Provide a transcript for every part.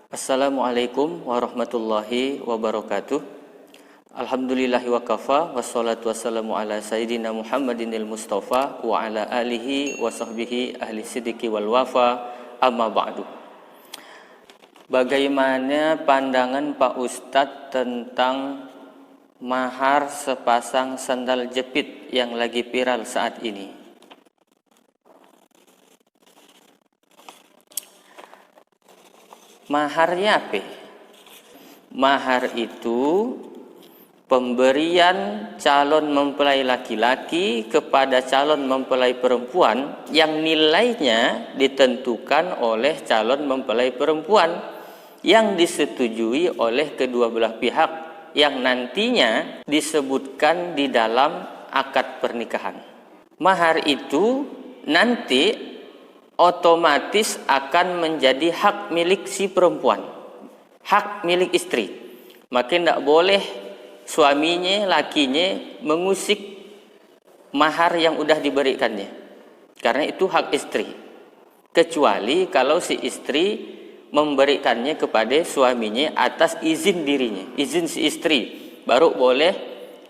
Assalamualaikum warahmatullahi wabarakatuh. Alhamdulillahi wa kafa, wassalatu wassalamu ala sayyidina Muhammadinil Mustafa wa ala alihi wa sahbihi ahli sidiki wal wafa, amma ba'du. Bagaimana pandangan Pak Ustadz tentang mahar sepasang sandal jepit yang lagi viral saat ini? Maharnya apa? Mahar itu pemberian calon mempelai laki-laki kepada calon mempelai perempuan yang nilainya ditentukan oleh calon mempelai perempuan yang disetujui oleh kedua belah pihak yang nantinya disebutkan di dalam akad pernikahan. Mahar itu nanti otomatis akan menjadi hak milik si perempuan, hak milik istri. Maka tidak boleh suaminya, lakinya mengusik mahar yang sudah diberikannya, karena itu hak istri. Kecuali kalau si istri memberikannya kepada suaminya atas izin dirinya, izin si istri, baru boleh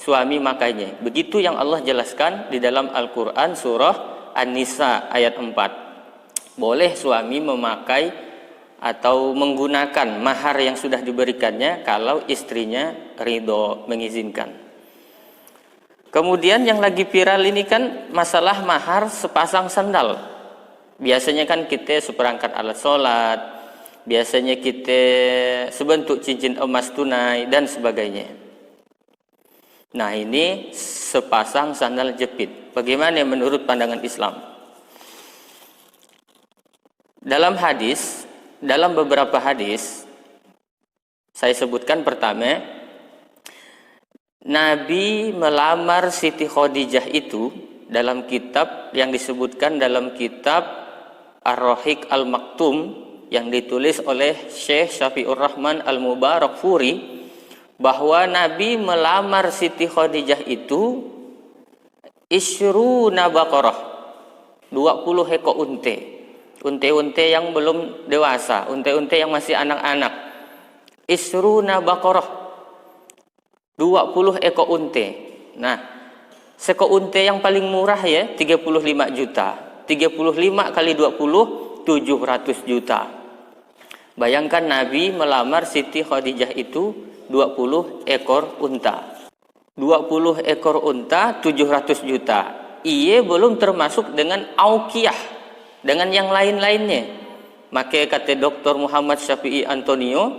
suami makainya. Begitu yang Allah jelaskan di dalam Al-Quran surah An-Nisa ayat 4. Boleh suami memakai atau menggunakan mahar yang sudah diberikannya kalau istrinya ridho mengizinkan. Kemudian yang lagi viral ini kan masalah mahar sepasang sandal. Biasanya kan kita seperangkat alat sholat, biasanya kita sebentuk cincin emas tunai dan sebagainya. Nah, ini sepasang sandal jepit. Bagaimana menurut pandangan Islam? Dalam beberapa hadis, saya sebutkan pertama, Nabi melamar Siti Khadijah itu dalam kitab yang disebutkan dalam kitab Ar-Rahiq Al-Maktum yang ditulis oleh Syekh Syafi'ur Rahman Al-Mubarakfuri, bahwa Nabi melamar Siti Khadijah itu isyruna baqarah, 20 ekor unta. Unta-unta yang belum dewasa, unta-unta yang masih anak-anak. Isruna baqarah, 20 ekor unta. Nah, sekor unta yang paling murah ya 35 juta. 35 kali 20, 700 juta. Bayangkan Nabi melamar Siti Khadijah itu 20 ekor unta. 20 ekor unta, 700 juta. Ia belum termasuk dengan aukiyah, dengan yang lain-lainnya. Maka kata Dr. Muhammad Syafi'i Antonio,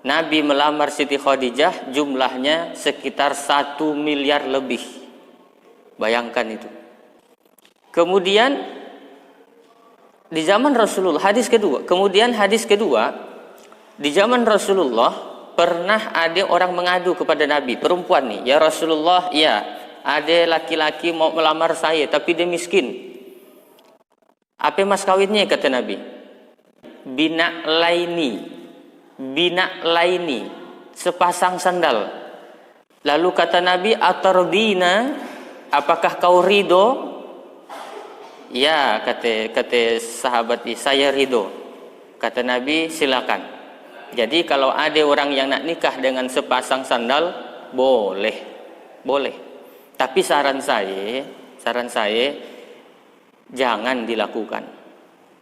Nabi melamar Siti Khadijah jumlahnya sekitar 1 miliar lebih. Bayangkan itu. Kemudian di zaman Rasulullah, hadis kedua, di zaman Rasulullah pernah ada orang mengadu kepada Nabi, perempuan nih, ya Rasulullah, ya ada laki-laki mau melamar saya tapi dia miskin. Apa mas kawinnya, kata Nabi? Bina laini, sepasang sandal. Lalu kata Nabi, atardina, apakah kau ridho? Ya, kata sahabat, saya ridho. Kata Nabi, silakan. Jadi kalau ada orang yang nak nikah dengan sepasang sandal, boleh. Tapi saran saya jangan dilakukan.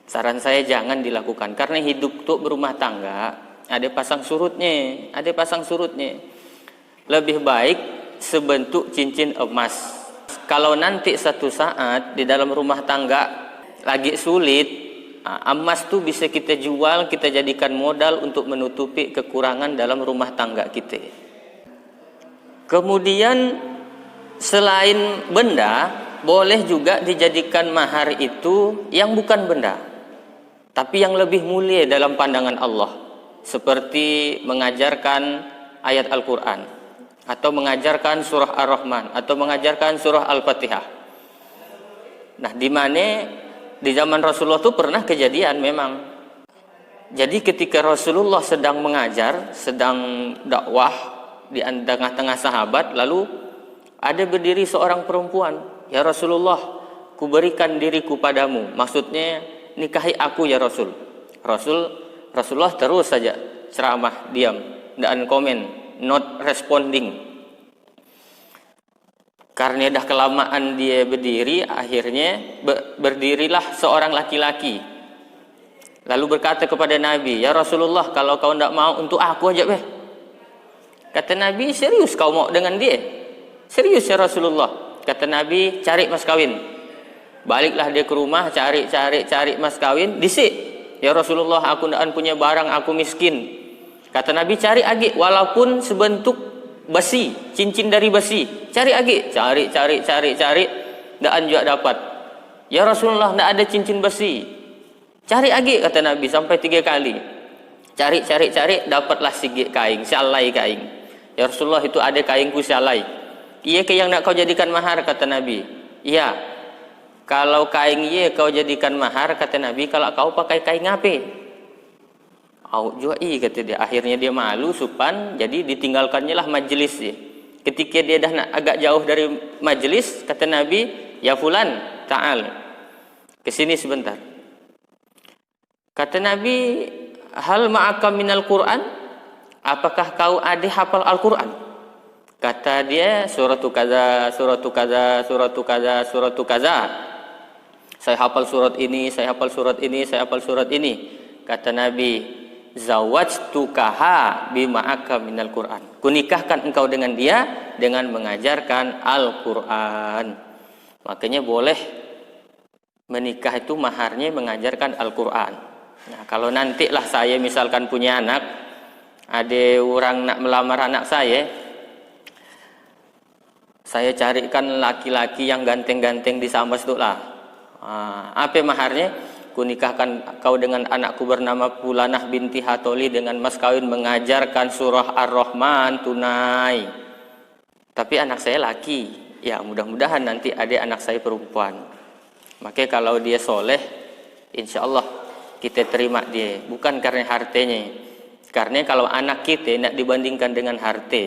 Saran saya jangan dilakukan, karena hidup tuh berumah tangga ada pasang surutnya. Lebih baik sebentuk cincin emas. Kalau nanti satu saat di dalam rumah tangga lagi sulit, emas tuh bisa kita jual, kita jadikan modal untuk menutupi kekurangan dalam rumah tangga kita. Kemudian selain benda, boleh juga dijadikan mahar itu yang bukan benda, tapi yang lebih mulia dalam pandangan Allah, seperti mengajarkan ayat Al-Quran, atau mengajarkan surah Ar-Rahman, atau mengajarkan surah Al-Fatihah. Nah, di mana di zaman Rasulullah itu pernah kejadian memang. Jadi ketika Rasulullah sedang mengajar, sedang dakwah di tengah-tengah sahabat, lalu ada berdiri seorang perempuan, ya Rasulullah, kuberikan diriku padamu. Maksudnya nikahi aku ya Rasul. Rasul Rasulullah terus saja ceramah, diam, dan komen, not responding. Karena dah kelamaan dia berdiri, akhirnya berdirilah seorang laki-laki. Lalu berkata kepada Nabi, "Ya Rasulullah, kalau kau tidak mau, untuk aku aja beh." Kata Nabi, "Serius kau mau dengan dia?" "Serius ya Rasulullah." Kata Nabi, "Cari mas kawin." Baliklah dia ke rumah, cari mas kawin. Disik, "Ya Rasulullah, aku tidak punya barang, aku miskin." Kata Nabi, "Cari agi, walaupun sebentuk besi, cincin dari besi. Cari agi." Cari, tidak juga dapat. "Ya Rasulullah, tidak ada cincin besi." "Cari agi," kata Nabi, sampai 3 kali. Cari, dapatlah sigit kain, sialai kain. "Ya Rasulullah, itu ada kainku sialai." "Iya ke yang nak kau jadikan mahar?" kata Nabi. "Iya." "Kalau kain ye kau jadikan mahar," kata Nabi, "kalau kau pakai kain ngape?" "Au jua kata dia. Akhirnya dia malu, supan, jadi ditinggalkannya lah majelis dia. Ketika dia dah nak agak jauh dari majelis, kata Nabi, "Ya fulan, ta'al, kesini sebentar." Kata Nabi, "Hal ma'aka minal Qur'an?" "Apakah kau ada hafal Al-Quran?" Kata dia, suratu kaza, suratu kaza, suratu kaza, suratu kaza. "Saya hafal surat ini, saya hafal surat ini, saya hafal surat ini." Kata Nabi, "Zawajtukaha bima'aka minal Qur'an." Kunikahkan engkau dengan dia dengan mengajarkan Al-Quran. Makanya boleh menikah itu maharnya mengajarkan Al-Quran. Nah, kalau nantilah saya misalkan punya anak, ada orang nak melamar anak saya carikan laki-laki yang ganteng-ganteng di Sambas itu lah. Apa maharnya? "Kunikahkan kau dengan anakku bernama Fulanah binti Hatoli dengan mas kawin mengajarkan surah Ar-Rahman tunai. Tapi anak saya laki, ya mudah-mudahan nanti ada anak saya perempuan. Maka kalau dia soleh, insya Allah kita terima dia, bukan karena hartanya. Karena kalau anak kita nak dibandingkan dengan harta,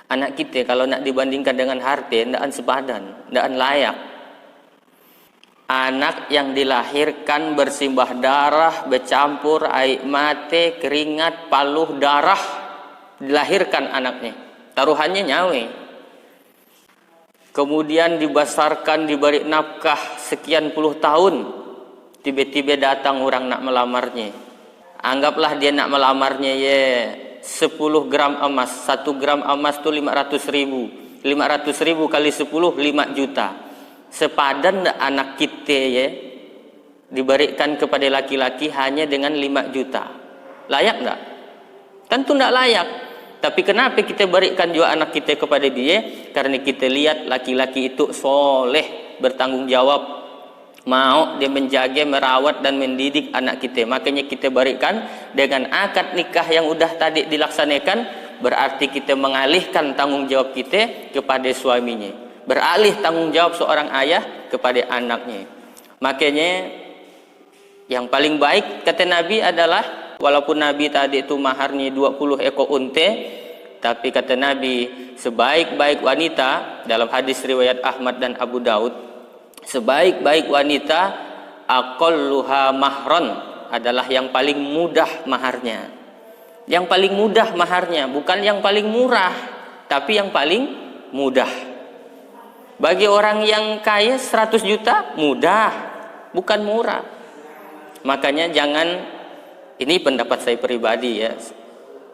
anak kita kalau nak dibandingkan dengan harta, tidak sepadan, tidak layak. Anak yang dilahirkan bersimbah darah, bercampur air mata, keringat, paluh, darah, dilahirkan anaknya, taruhannya nyawa. Kemudian dibesarkan, diberi nafkah sekian puluh tahun, tiba-tiba datang orang nak melamarnya. Anggaplah dia nak melamarnya 10 gram emas. 1 gram emas itu 500.000. 500.000 kali 10, 5 juta. Sepadan anak kita diberikan kepada laki-laki hanya dengan 5 juta. Layak enggak? Tentu enggak layak. Tapi kenapa kita berikan juga anak kita kepada dia? Karena kita lihat laki-laki itu soleh, bertanggung jawab, mau dia menjaga, merawat dan mendidik anak kita. Makanya kita berikan dengan akad nikah yang udah tadi dilaksanakan. Berarti kita mengalihkan tanggung jawab kita kepada suaminya. Beralih tanggung jawab seorang ayah kepada anaknya. Makanya yang paling baik kata Nabi adalah, walaupun Nabi tadi itu maharnya 20 ekor unta, tapi kata Nabi, sebaik-baik wanita, dalam hadis riwayat Ahmad dan Abu Daud, sebaik-baik wanita aqalluha mahron, adalah yang paling mudah maharnya. Yang paling mudah maharnya, bukan yang paling murah, tapi yang paling mudah. Bagi orang yang kaya 100 juta mudah, bukan murah. Makanya jangan, ini pendapat saya pribadi ya,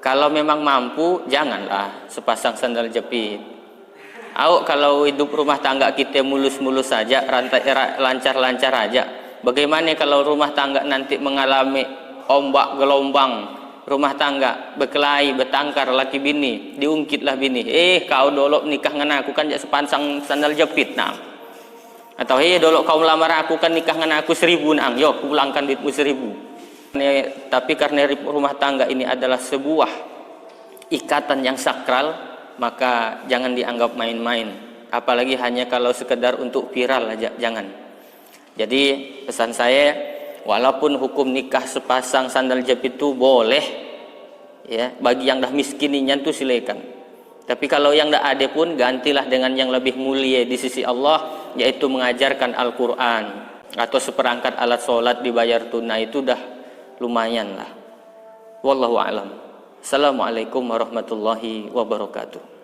kalau memang mampu janganlah sepasang sandal jepit. Kalau hidup rumah tangga kita mulus-mulus saja, lancar-lancar aja, bagaimana kalau rumah tangga nanti mengalami ombak gelombang, rumah tangga berkelahi, bertangkar, laki bini, diungkitlah bini, kau dolok nikah dengan aku kan sepasang sandal jepit nang. Atau dolok kau melamar aku kan nikah dengan aku 1.000 nang, yo aku pulangkan duitmu 1.000. Tapi karena rumah tangga ini adalah sebuah ikatan yang sakral, maka jangan dianggap main-main. Apalagi hanya kalau sekedar untuk viral aja, jangan. Jadi pesan saya, walaupun hukum nikah sepasang sandal jepit itu boleh, ya, bagi yang dah miskininya itu silakan. Tapi kalau yang dah ada pun gantilah dengan yang lebih mulia di sisi Allah, yaitu mengajarkan Al-Quran atau seperangkat alat sholat dibayar tunai. Itu dah lumayan lah. Wallahu a'lam. Assalamualaikum warahmatullahi wabarakatuh.